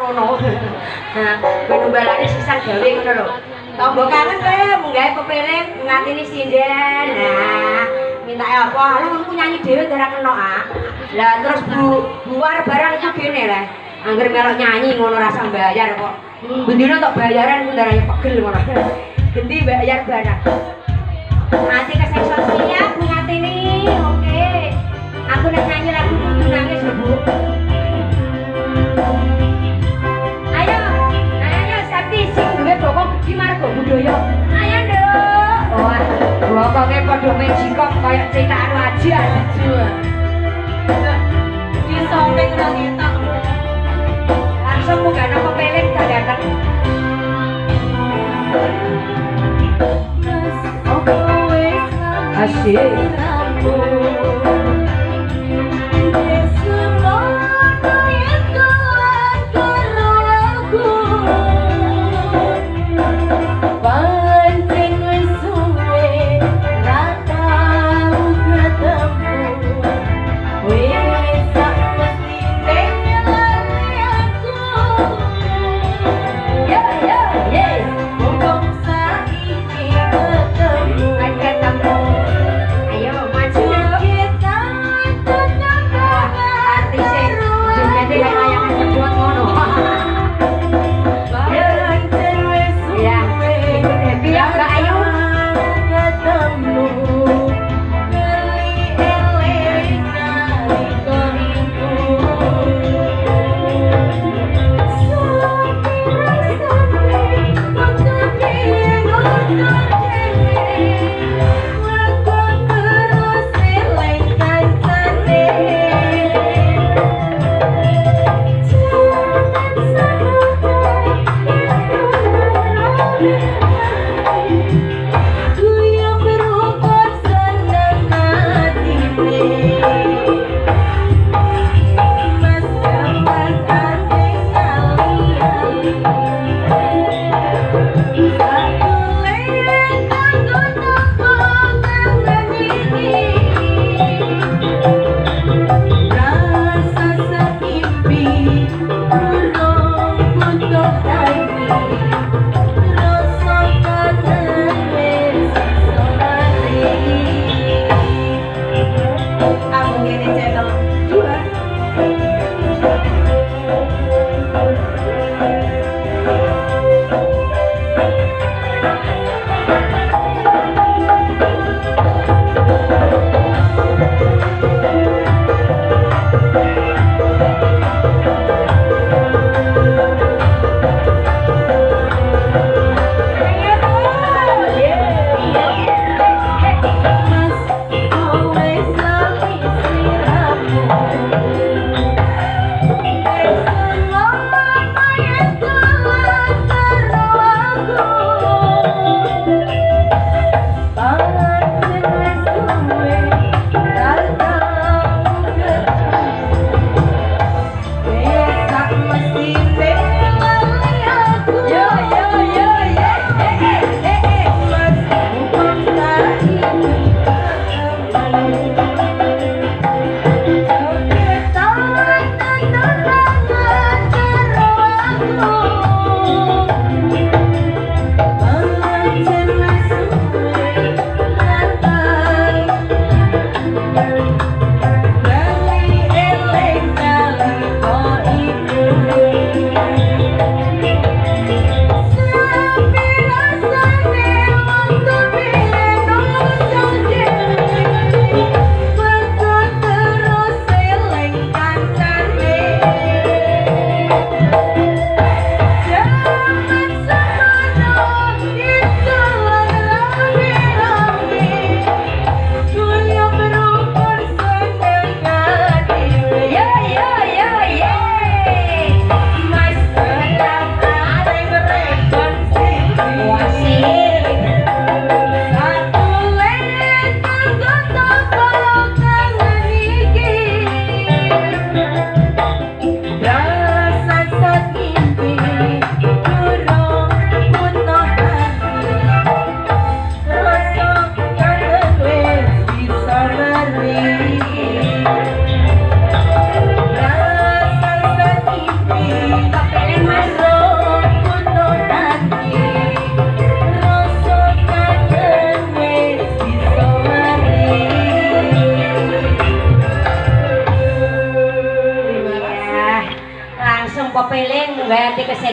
ngono. Nah, kowe numbalane sisan gawe ngono lho. Tombo kangen kowe munggahe pepiring ngatini sinden. Nah, minta apa? Lah aku nyanyi dhewe ora kena ah. Lah terus buar barang itu kene lah. Angger melok nyanyi ngono rasa bayar kok. Bendina tok bayaran ku ndarane pegel ngono. Gendi bayar barang. Ati kesekson siap Bu Ngatini. Oke. Aku nek nyanyi lagu kudu nangis lho, Bu. Ayo. Ayo Sakti sing duwe bokong gede marga budaya. Ayo, Nduk. Oh, bokonge padha mejikok kaya cetakan wajah. Di samping ra ketok. Langsung munggah napa peling dadakan. Asyik. Ayo maju. pepeling munggah ati